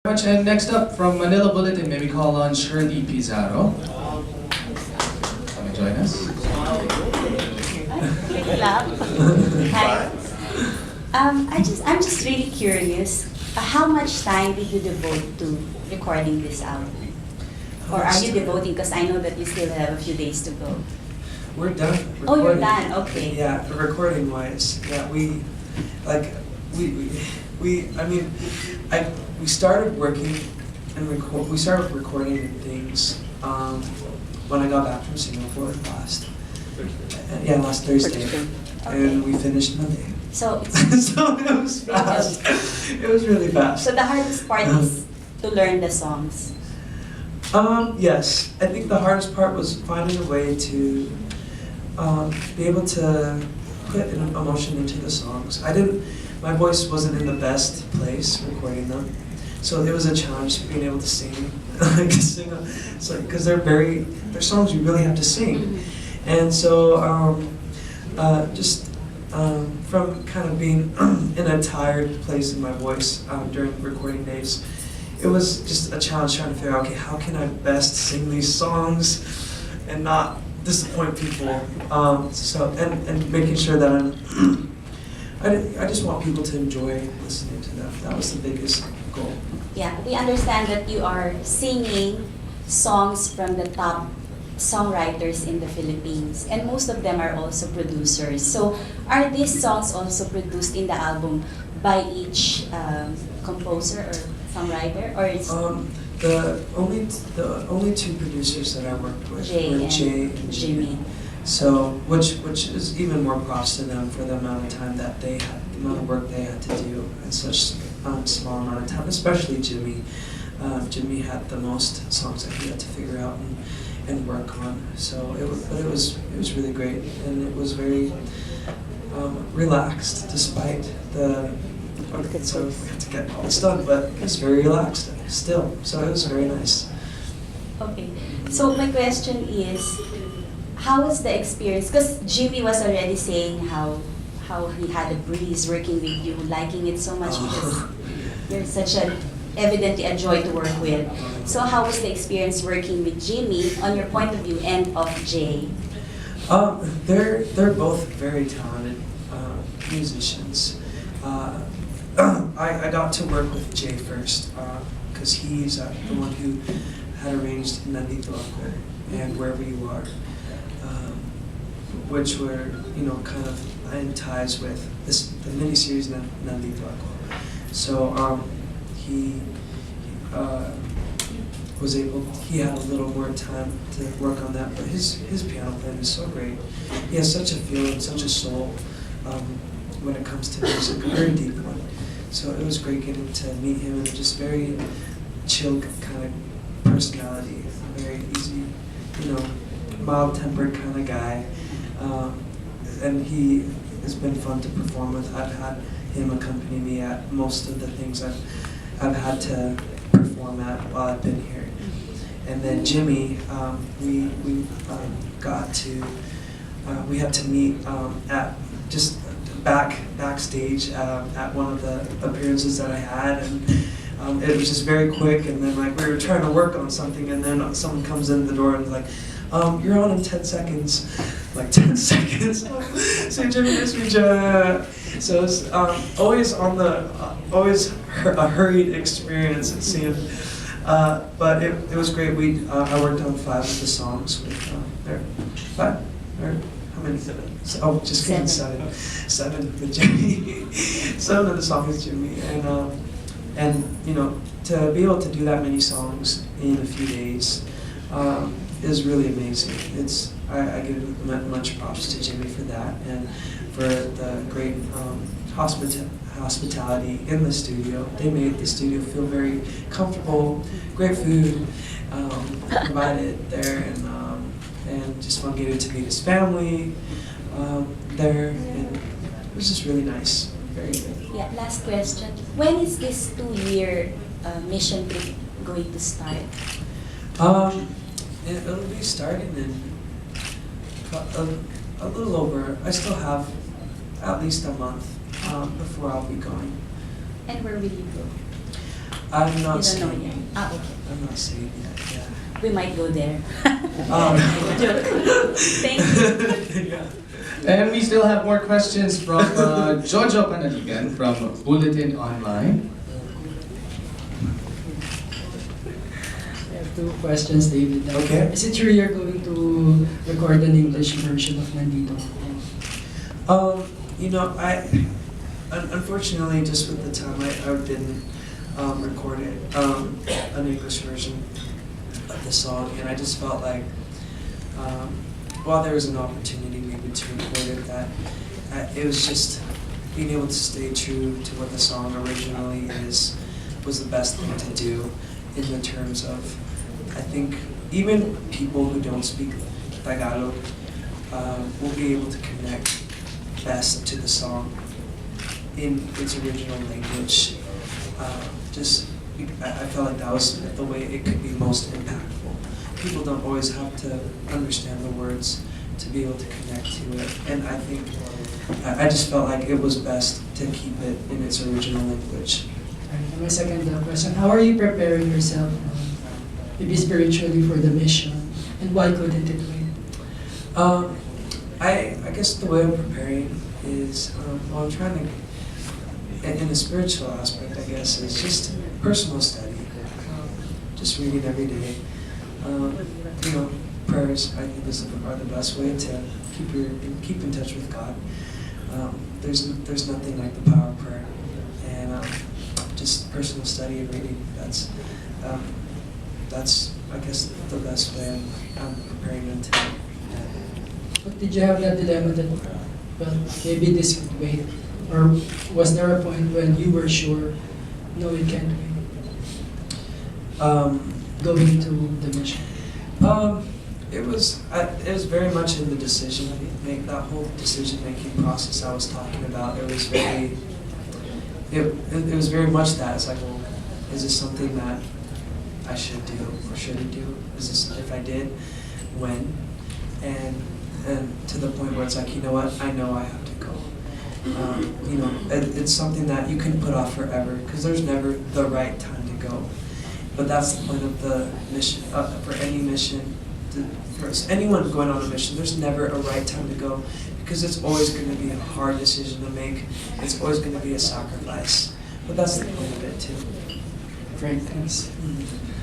Much. And next up from Manila Bulletin, may we call on Shirley Pizarro. Come and join us. Hi. I'm just really curious. How much time did you devote to recording this album? Or are you devoting? Because I know that you still have a few days to go. We're done. Oh, you're done. Okay. Yeah, recording wise, yeah, we started working and we started recording things when I got back from Singapore last Thursday, Okay. and we finished Monday. So it's So it was fast. It was really fast. so the hardest part is to learn the songs. Yes, I think the hardest part was finding a way to be able to put an emotion into the songs. My voice wasn't in the best place recording them, so it was a challenge being able to sing, because they're songs you really have to sing, and so from kind of being in a tired place in my voice during recording days, it was just a challenge trying to figure out, okay, how can I best sing these songs and not disappoint people, and making sure that I just want people to enjoy listening to them. That was the biggest goal. Yeah, we understand that you are singing songs from the top songwriters in the Philippines, and most of them are also producers. So are these songs also produced in the album by each composer or songwriter, or is The only two producers that I worked with Jay were and Jay and Jimmy? So, which is even more props to them for the amount of time that the amount of work they had to do in such small amount of time. Especially Jimmy. Jimmy had the most songs that he had to figure out and work on. So it was really great, and it was very relaxed despite the. So we had to get all this done, but it's very relaxed still. So it was very nice. Okay. So my question is, how was the experience? Because Jimmy was already saying how he had a breeze working with you, liking it so much because you're such evidently a joy to work with. So how was the experience working with Jimmy on your point of view and of Jay? They're both very talented musicians. I got to work with Jay first because he's the one who had arranged Nandito Ako and Wherever You Are, which were kind of in ties with the miniseries Nandito Ako. So he was able. He had a little more time to work on that, but his piano playing is so great. He has such a feeling, such a soul when it comes to music, a very deep one. So it was great getting to meet him, and just very chill kind of personality, very easy, mild-tempered kind of guy. And he has been fun to perform with. I've had him accompany me at most of the things I've had to perform at while I've been here. And then Jimmy, we had to meet at just backstage at one of the appearances that I had, and it was just very quick. And then we were trying to work on something, and then someone comes in the door and is like, "You're on in 10 seconds." Like 10 seconds. So Jimmy, nice to meet you. So it's always a hurried experience, it seemed. But it was great. I worked on 5 of the songs with 5 or how many? 7. Oh, just kidding. 7. 7 with Jimmy. 7 of the songs with Jimmy, and to be able to do that many songs in a few days is really amazing. I give much props to Jimmy for that, and for the great hospitality in the studio. They made the studio feel very comfortable, great food provided there, and just fun getting to meet his family there, and it was just really nice, very good. Yeah, last question. When is this 2-year mission trip going to start? It'll be starting in a little over. I still have at least a month before I'll be going. And where will you go? I'm You not don't know saved. yet. Ah, okay. I'm not saved yet. Yeah. We might go there. Joke. Thank you. Yeah. And we still have more questions from Jojo Panaligan from Bulletin Online. I have two questions, David. Okay. Is it true you're going to record an English version of Nandito? You know, unfortunately, just with the time, I didn't record it, an English version of the song, and I just felt like, while there was an opportunity maybe to record it, that it was just being able to stay true to what the song originally was the best thing to do in the terms of, I think, even people who don't speak Tagalog will be able to connect best to the song in its original language. I felt like that was the way it could be most impactful. People don't always have to understand the words to be able to connect to it, and I think I just felt like it was best to keep it in its original language. And my second question, how are you preparing yourself, maybe spiritually, for the mission? And why couldn't it wait? I guess the way I'm preparing is, well, I'm trying to, in a spiritual aspect, I guess, is just personal study. Just reading every day. You know, prayers, I think, are the best way to keep in touch with God. There's nothing like the power of prayer, and just personal study and reading. That's I guess the best way I'm preparing until. But did you have that dilemma that, well, maybe this could wait? Or was there a point when you were sure, no, it can't wait? Going to the mission? It was very much in the decision make that whole decision making process I was talking about. It was very much that. It's like, well, is this something that I should do or shouldn't do? Is this, if I did, when? And to the point where it's like, you know what, I know I have to go. You know, it's something that you can put off forever because there's never the right time to go. But that's the point of the mission, for any mission, for anyone going on a mission, there's never a right time to go because it's always going to be a hard decision to make. It's always going to be a sacrifice. But that's the point of it too. Great, thanks. Mm-hmm.